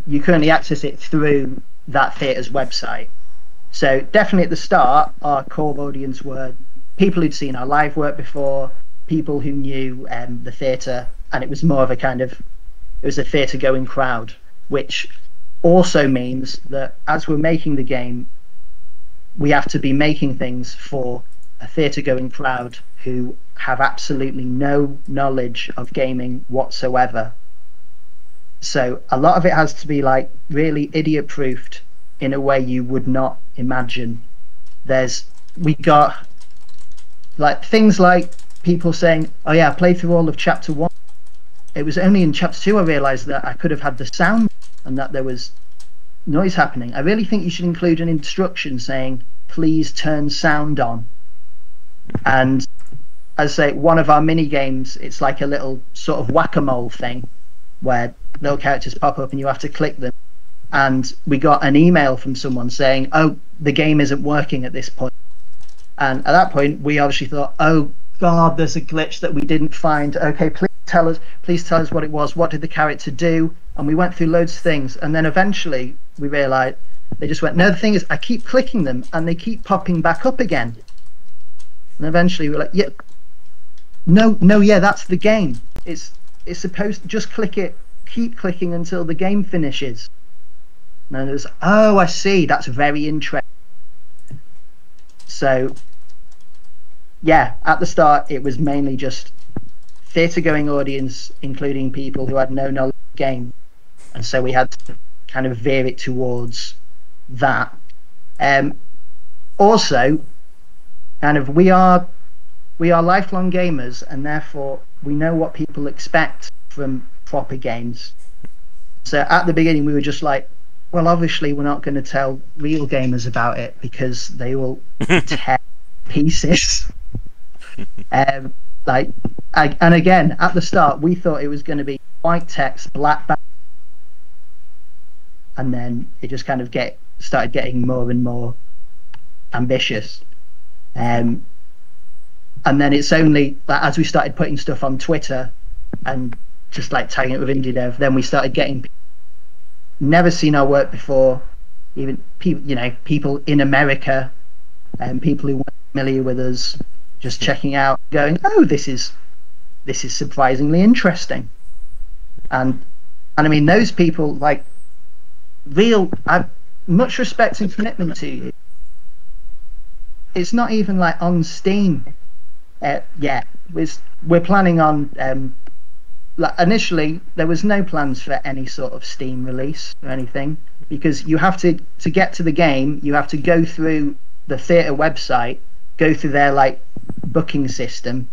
[SPEAKER 2] You currently access it through that theatre's website. So definitely at the start, our core audience were people who'd seen our live work before, people who knew the theatre, and it was more of a kind of, it was a theatre-going crowd, which also means that as we're making the game, we have to be making things for a theatre-going crowd who have absolutely no knowledge of gaming whatsoever. So a lot of it has to be like really idiot-proofed in a way you would not imagine. We got like things like people saying, oh yeah, I played through all of chapter 1. It was only in chapter 2 I realised that I could have had the sound and that there was noise happening. I really think you should include an instruction saying, please turn sound on. And as I say, one of our mini games, it's like a little sort of whack-a-mole thing where little characters pop up and you have to click them. And we got an email from someone saying, oh, the game isn't working at this point. And at that point, we obviously thought, oh God, there's a glitch that we didn't find. Okay, please tell us what it was. What did the character do? And we went through loads of things. And then eventually we realized, they just went, no, the thing is, I keep clicking them and they keep popping back up again. And eventually we're like, yeah, no, yeah, that's the game. It's supposed to just click it, keep clicking until the game finishes. And it was, oh, I see, that's very interesting. So, yeah, at the start, it was mainly just theatre-going audience, including people who had no knowledge of the game. And so we had to kind of veer it towards that. Also, kind of, we are lifelong gamers, and therefore we know what people expect from proper games. So at the beginning, we were just like, well, obviously we're not going to tell real gamers about it because they will tear pieces. Like And again, at the start, we thought it was going to be white text, black background, and then it just kind of started getting more and more ambitious. And then it's only like, as we started putting stuff on Twitter and just like tagging it with indie dev, then we started getting never seen our work before, even people in America and people who weren't familiar with us just checking out, going, oh, this is surprisingly interesting. And I mean, those people, like, I've much respect and commitment to you. It's not even like on Steam yet. We're planning on like, initially there was no plans for any sort of Steam release or anything, because you have to get to the game, you have to go through the theatre website, go through their like booking system,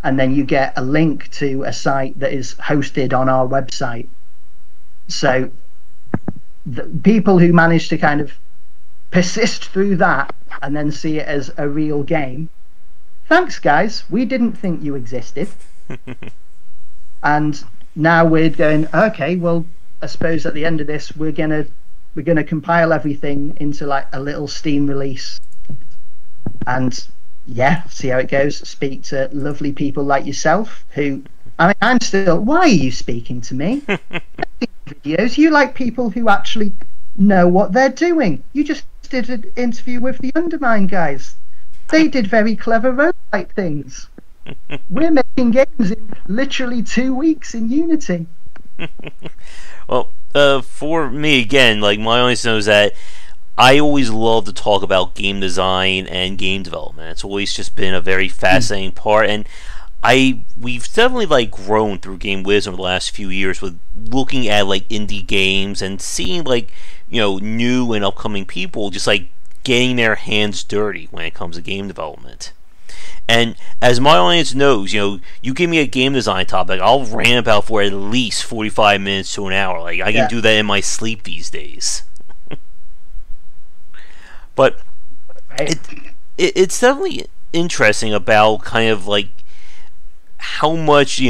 [SPEAKER 2] and then you get a link to a site that is hosted on our website. So the people who manage to kind of persist through that and then see it as a real game, thanks guys, we didn't think you existed. And now we're going, okay, well, I suppose at the end of this we're gonna compile everything into like a little Steam release, and yeah, see how it goes. Speak to lovely people like yourself who, I mean, I'm still, why are you speaking to me? Videos, you like people who actually know what they're doing. You just did an interview with the Undermine guys. They did very clever roguelike things. We're making games in literally 2 weeks in Unity.
[SPEAKER 1] Well, for me, again, like, my audience knows that I always love to talk about game design and game development. It's always just been a very fascinating part, and we've definitely like grown through Game Wisdom the last few years with looking at like indie games and seeing like, new and upcoming people just like getting their hands dirty when it comes to game development. And as my audience knows, you give me a game design topic, I'll rant about for at least 45 minutes to an hour. Like, I can do that in my sleep these days. But it's definitely interesting about kind of like how much,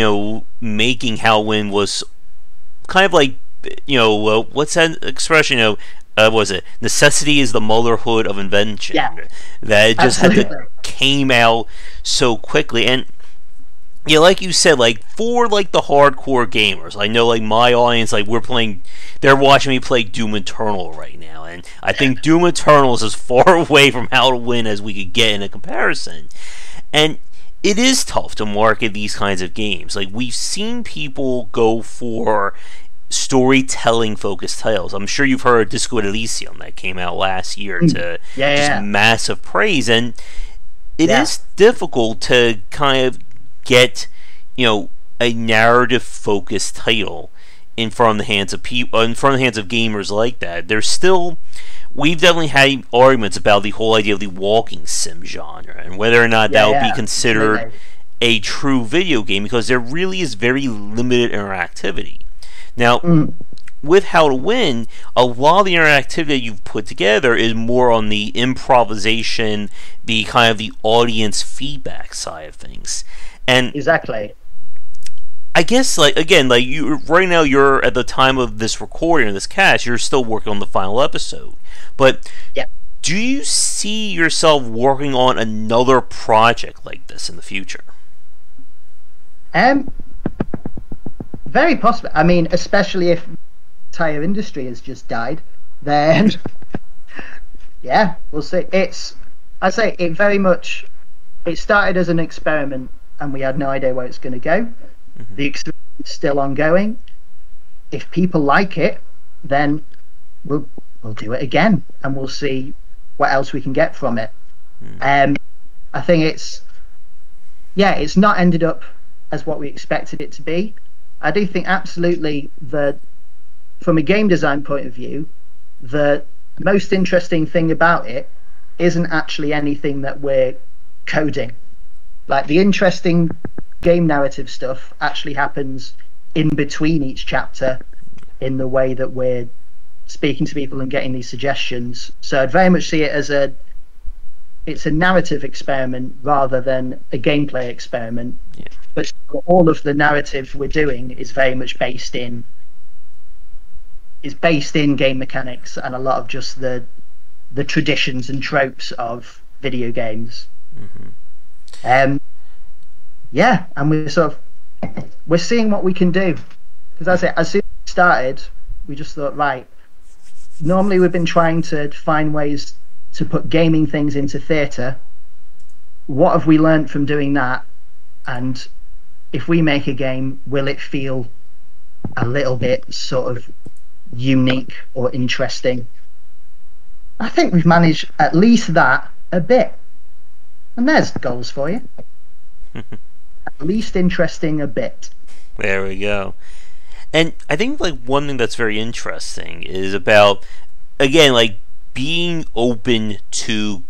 [SPEAKER 1] making Halloween was kind of like, what's that expression, what was it? Necessity is the motherhood of invention.
[SPEAKER 2] Yeah,
[SPEAKER 1] that it just
[SPEAKER 2] absolutely
[SPEAKER 1] came out so quickly. And like you said, like for like the hardcore gamers, I know like my audience, like they're watching me play Doom Eternal right now, and I think Doom Eternal is as far away from Halloween as we could get in a comparison. And it is tough to market these kinds of games. Like, we've seen people go for storytelling focused titles. I'm sure you've heard of Disco Elysium that came out last year to just massive praise, and it is difficult to kind of get a narrative focused title in front of the hands of people, in front of the hands of gamers like that. We've definitely had arguments about the whole idea of the walking sim genre and whether or not that would be considered a true video game, because there really is very limited interactivity. Now, with How to Win, a lot of the interactivity that you've put together is more on the improvisation, the kind of the audience feedback side of things. And
[SPEAKER 2] exactly,
[SPEAKER 1] I guess, like, again, like, you right now, you're at the time of this recording of this cast, you're still working on the final episode. But do you see yourself working on another project like this in the future?
[SPEAKER 2] Very possible. I mean, especially if the entire industry has just died, then yeah, we'll see. I say it very much. It started as an experiment, and we had no idea where it's going to go. Mm-hmm. The experiment is still ongoing. If people like it, then we'll do it again, and we'll see what else we can get from it. I think it's not ended up as what we expected it to be. I do think absolutely that from a game design point of view, the most interesting thing about it isn't actually anything that we're coding. Like, the interesting game narrative stuff actually happens in between each chapter in the way that we're speaking to people and getting these suggestions. So I'd very much see it as it's a narrative experiment rather than a gameplay experiment. but all of the narrative we're doing is very much based in game mechanics and a lot of just the traditions and tropes of video games. Yeah, and we're seeing what we can do, because as soon as we started, we just thought, right, normally we've been trying to find ways to put gaming things into theatre. What have we learned from doing that? And if we make a game, will it feel a little bit sort of unique or interesting? I think we've managed at least that a bit. And there's goals for you. At least interesting a bit.
[SPEAKER 1] There we go. And I think like one thing that's very interesting is about, again, like being open to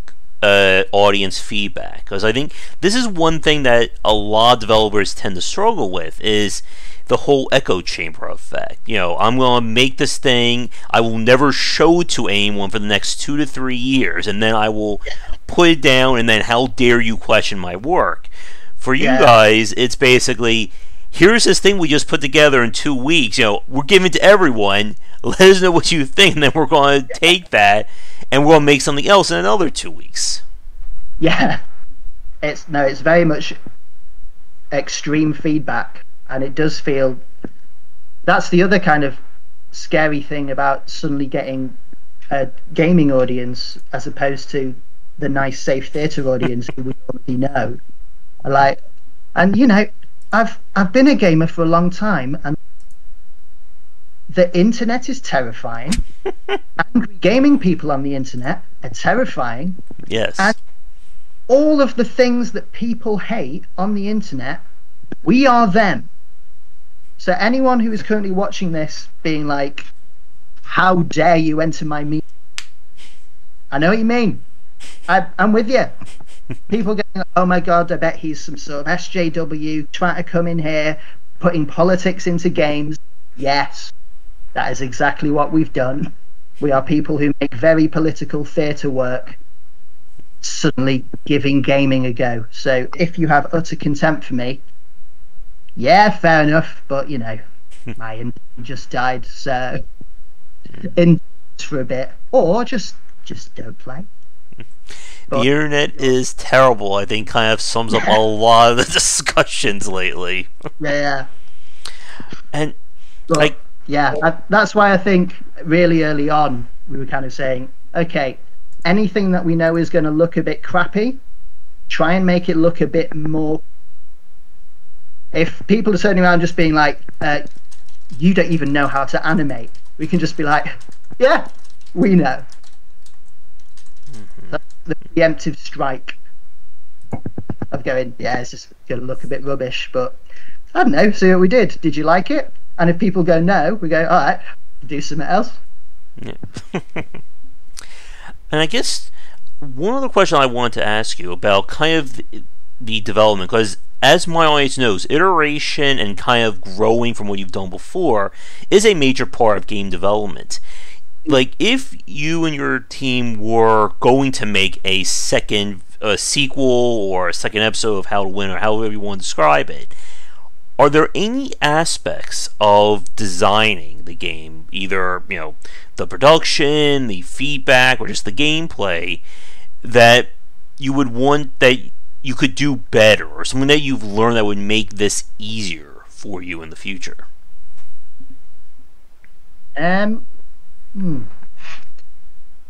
[SPEAKER 1] audience feedback, because I think this is one thing that a lot of developers tend to struggle with, is the whole echo chamber effect. You know, I'm going to make this thing, I will never show it to anyone for the next 2 to 3 years, and then I will put it down, and then how dare you question my work. For you guys, it's basically, here's this thing we just put together in 2 weeks. You know, we're giving it to everyone. Let us know what you think, and then we're going to take that and we're going to make something else in another 2 weeks.
[SPEAKER 2] Yeah, it's very much extreme feedback, and it does feel, that's the other kind of scary thing about suddenly getting a gaming audience as opposed to the nice safe theatre audience who we already know. Like, and you know, I've been a gamer for a long time, and the internet is terrifying. Angry gaming people on the internet are terrifying.
[SPEAKER 1] Yes.
[SPEAKER 2] And all of the things that people hate on the internet, we are them. So anyone who is currently watching this being like, how dare you enter my media? I know what you mean. I'm with you. People going, oh my god, I bet he's some sort of SJW trying to come in here, putting politics into games. Yes, that is exactly what we've done. We are people who make very political theatre work, suddenly giving gaming a go. So if you have utter contempt for me, yeah, fair enough, but you know, my internet just died, so in for a bit, or just don't play.
[SPEAKER 1] The internet is terrible, I think, kind of sums up a lot of the discussions lately.
[SPEAKER 2] Yeah.
[SPEAKER 1] And
[SPEAKER 2] but, that's why I think really early on we were kind of saying, okay, anything that we know is going to look a bit crappy, try and make it look a bit more. If people are turning around just being like, you don't even know how to animate, we can just be like, yeah, we know. The preemptive strike of going, yeah, it's just going to look a bit rubbish, but I don't know, see what we did. Did you like it? And if people go no, we go, all right, do something else.
[SPEAKER 1] Yeah. And I guess one other question I wanted to ask you about kind of the development, because as my audience knows, iteration and kind of growing from what you've done before is a major part of game development. Like, if you and your team were going to make a second sequel or a second episode of How to Win, or however you want to describe it, are there any aspects of designing the game, either, you know, the production, the feedback, or just the gameplay, that you would want that you could do better, or something that you've learned that would make this easier for you in the future?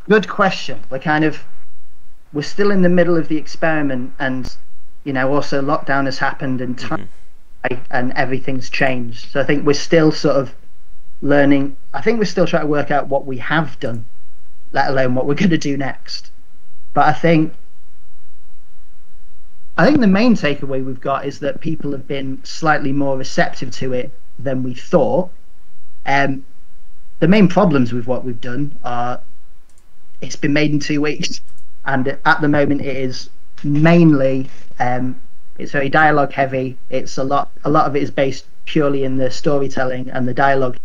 [SPEAKER 2] Good question. We're still in the middle of the experiment, and you know, also lockdown has happened and time and everything's changed. So I think we're still sort of learning. I think we're still trying to work out what we have done, let alone what we're going to do next. But I think the main takeaway we've got is that people have been slightly more receptive to it than we thought. The main problems with what we've done are it's been made in 2 weeks, and at the moment it is mainly it's very dialogue heavy. It's a lot of it is based purely in the storytelling and the dialogue.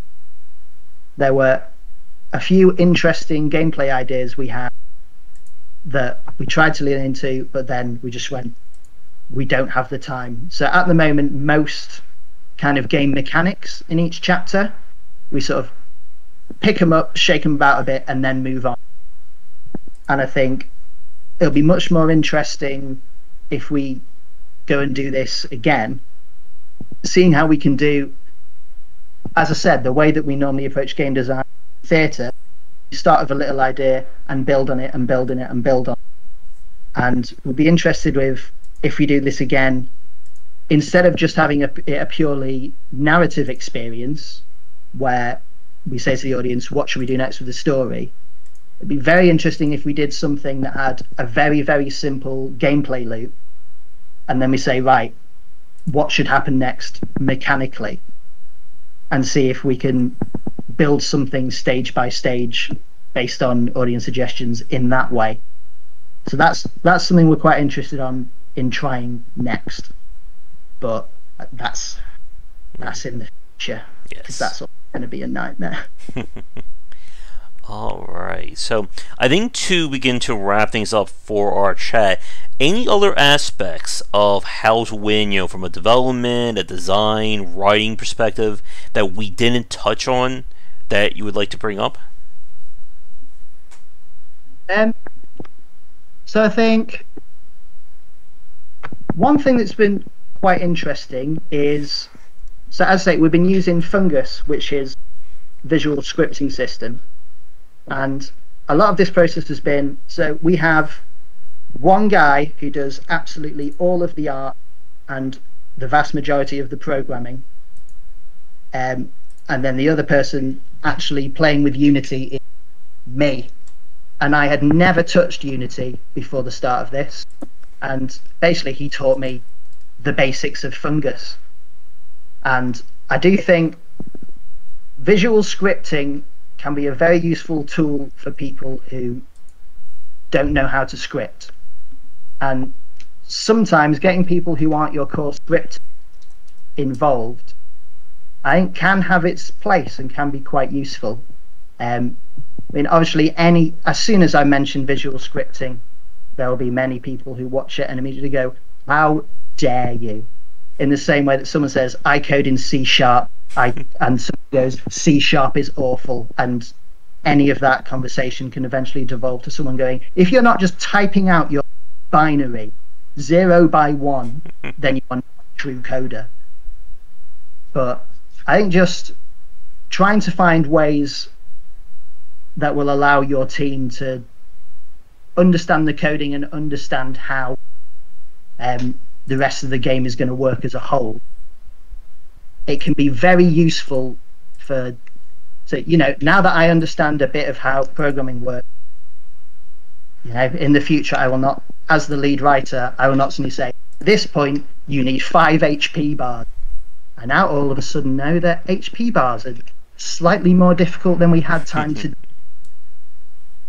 [SPEAKER 2] There were a few interesting gameplay ideas we had that we tried to lean into, but then we just went, we don't have the time. So at the moment, most kind of game mechanics in each chapter, we sort of pick them up, shake them about a bit, and then move on. And I think it'll be much more interesting if we go and do this again, seeing how we can do, as I said, the way that we normally approach game design theatre. You start with a little idea and build on it and build on it and build on it. And we'd be interested with, if we do this again, instead of just having a purely narrative experience where we say to the audience, what should we do next with the story? It'd be very interesting if we did something that had a very, very simple gameplay loop. And then we say, right, what should happen next mechanically? And see if we can build something stage by stage based on audience suggestions in that way. So that's something we're quite interested in trying next. But that's in the future.
[SPEAKER 1] Yes.
[SPEAKER 2] Because that's going to be a nightmare.
[SPEAKER 1] All right. So I think to begin to wrap things up for our chat, any other aspects of How to Win, from a development, a design, writing perspective that we didn't touch on that you would like to bring up?
[SPEAKER 2] So I think one thing that's been quite interesting is, so as I say, we've been using Fungus, which is visual scripting system, and a lot of this process has been, so we have one guy who does absolutely all of the art and the vast majority of the programming, and then the other person actually playing with Unity is me. And I had never touched Unity before the start of this, and basically he taught me the basics of Fungus. And I do think visual scripting can be a very useful tool for people who don't know how to script. And sometimes getting people who aren't your core script involved, I think, can have its place and can be quite useful. I mean, obviously, as soon as I mention visual scripting, there will be many people who watch it and immediately go, how dare you? In the same way that someone says, I code in C#, and someone goes, C# is awful, and any of that conversation can eventually devolve to someone going, if you're not just typing out your binary 0 by 1, then you're not a true coder. But I think just trying to find ways that will allow your team to understand the coding and understand how the rest of the game is going to work as a whole. It can be very useful for, so now that I understand a bit of how programming works, in the future I will not, as the lead writer, I will not suddenly say, at this point you need 5 HP bars. I now all of a sudden know that HP bars are slightly more difficult than we had time to do.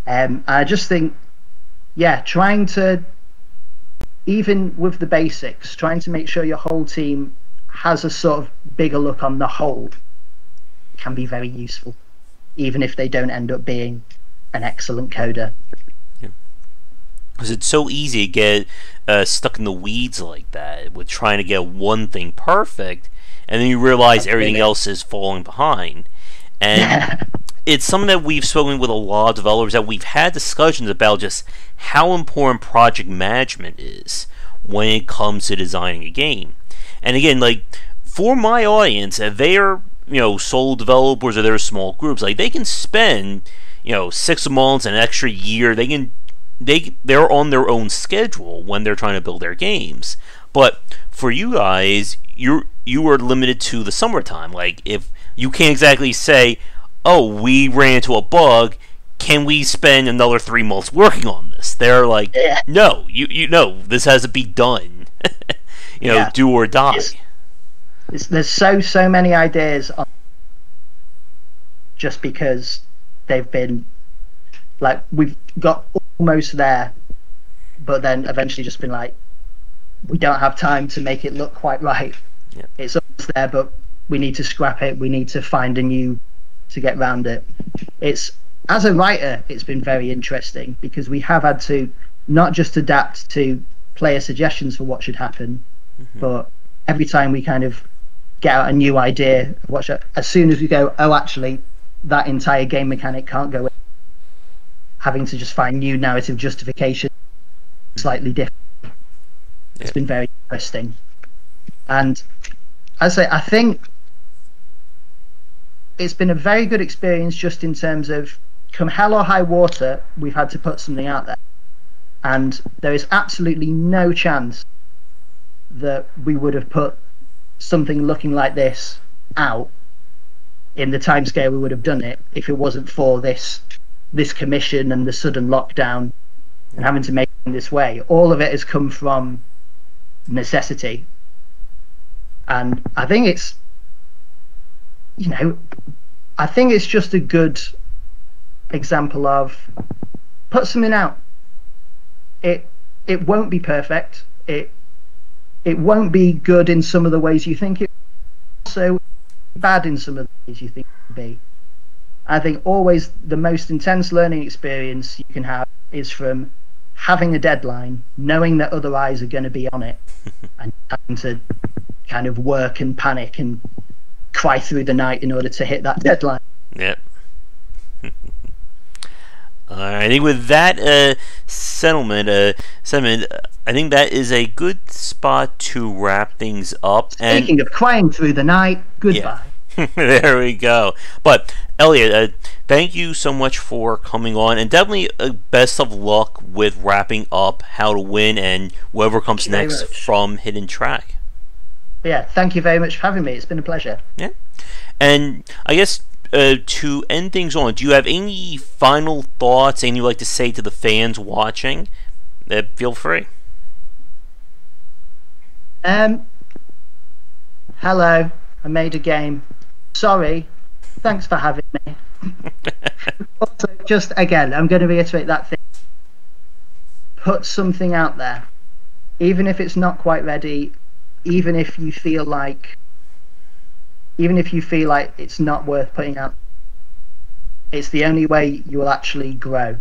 [SPEAKER 2] I just think, trying to, even with the basics, trying to make sure your whole team has a sort of bigger look on the whole can be very useful, even if they don't end up being an excellent coder.
[SPEAKER 1] Because it's so easy to get stuck in the weeds like that with trying to get one thing perfect, and then you realize everything else is falling behind. And it's something that we've spoken with a lot of developers, that we've had discussions about just how important project management is when it comes to designing a game. And again, like, for my audience, if they are, solo developers or they're small groups, like, they can spend, 6 months, an extra year, they're on their own schedule when they're trying to build their games. But for you guys, you are limited to the summertime. Like, if you can't exactly say, oh, we ran into a bug, can we spend another 3 months working on this? They're like, no, you know, this has to be done. Do or die.
[SPEAKER 2] There's so many ideas on, just because they've been, like, we've got almost there, but then eventually just been like, we don't have time to make it look quite right. It's almost there, but we need to scrap it, we need to find a new to get around it. It's, as a writer, it's been very interesting, because we have had to not just adapt to player suggestions for what should happen, but every time we kind of get out a new idea of what should, as soon as we go, oh, actually, that entire game mechanic can't go in, having to just find new narrative justification, slightly different. It's been very interesting. And I think it's been a very good experience just in terms of, come hell or high water, we've had to put something out there. And there is absolutely no chance that we would have put something looking like this out in the timescale we would have done it if it wasn't for this commission and the sudden lockdown and having to make it in this way. All of it has come from necessity. And I think it's, I think it's just a good example of put something out. It won't be perfect. It won't be good in some of the ways you think it will. Also bad in some of the ways you think it will be. I think always the most intense learning experience you can have is from having a deadline, knowing that other eyes are going to be on it, and having to kind of work and panic and cry through the night in order to hit that deadline.
[SPEAKER 1] Yep. I think with that sentiment, I think that is a good spot to wrap things up.
[SPEAKER 2] Speaking of crying through the night, goodbye.
[SPEAKER 1] Yeah. There we go. But Elliot, thank you so much for coming on, and definitely best of luck with wrapping up How to Win and whatever comes next from Hidden Track.
[SPEAKER 2] Yeah, thank you very much for having me. It's been a pleasure.
[SPEAKER 1] Yeah, and I guess to end things on, do you have any final thoughts, anything you'd like to say to the fans watching? Feel free.
[SPEAKER 2] Hello, I made a game. Sorry. Thanks for having me. Also, just again, I'm going to reiterate that thing. Put something out there. Even if it's not quite ready, even if you feel like it's not worth putting out, it's the only way you will actually grow.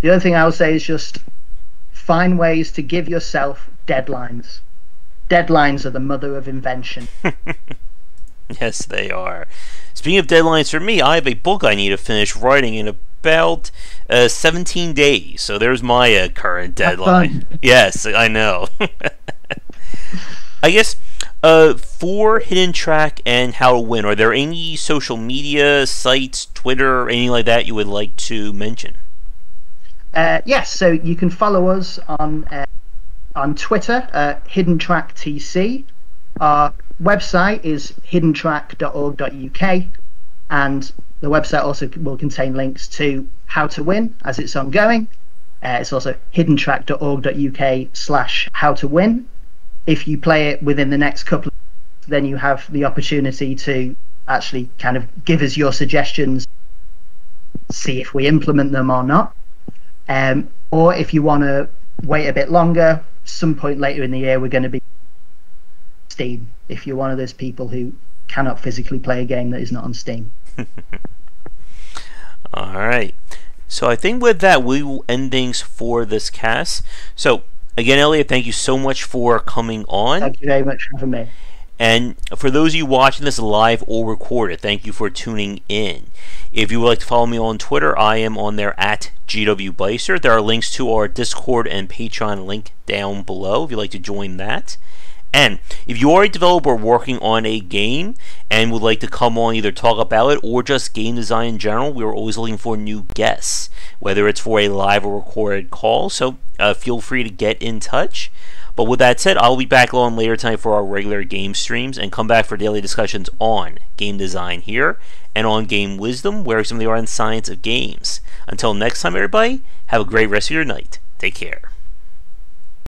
[SPEAKER 2] The other thing I would say is just find ways to give yourself deadlines. Deadlines are the mother of invention.
[SPEAKER 1] Yes, they are. Speaking of deadlines for me, I have a book I need to finish writing in about 17 days. So there's my current deadline. Yes, I know. I guess for Hidden Track and How to Win, are there any social media sites, Twitter, or anything like that you would like to mention?
[SPEAKER 2] Yes, so you can follow us on Twitter, Hidden Track TC. Our website is hiddentrack.org.uk, and the website also will contain links to How to Win as it's ongoing. It's also hiddentrack.org.uk/how to win. If you play it within the next couple of weeks, then you have the opportunity to actually kind of give us your suggestions, see if we implement them or not. Or if you want to wait a bit longer, some point later in the year we're going to be Steam, if you're one of those people who cannot physically play a game that is not on Steam.
[SPEAKER 1] Alright, so I think with that we will end things for this cast. So again, Elliot, thank you so much for coming on.
[SPEAKER 2] Thank you very much for having me.
[SPEAKER 1] And for those of you watching this live or recorded, thank you for tuning in. If you would like to follow me on Twitter, I am on there at GWBeister. There are links to our Discord and Patreon link down below if you'd like to join that. And if you are a developer working on a game and would like to come on, either talk about it or just game design in general, we are always looking for new guests, whether it's for a live or recorded call, so feel free to get in touch. But with that said, I'll be back on later tonight for our regular game streams and come back for daily discussions on game design here and on game wisdom, where some of the art and science of games. Until next time, everybody, have a great rest of your night. Take care.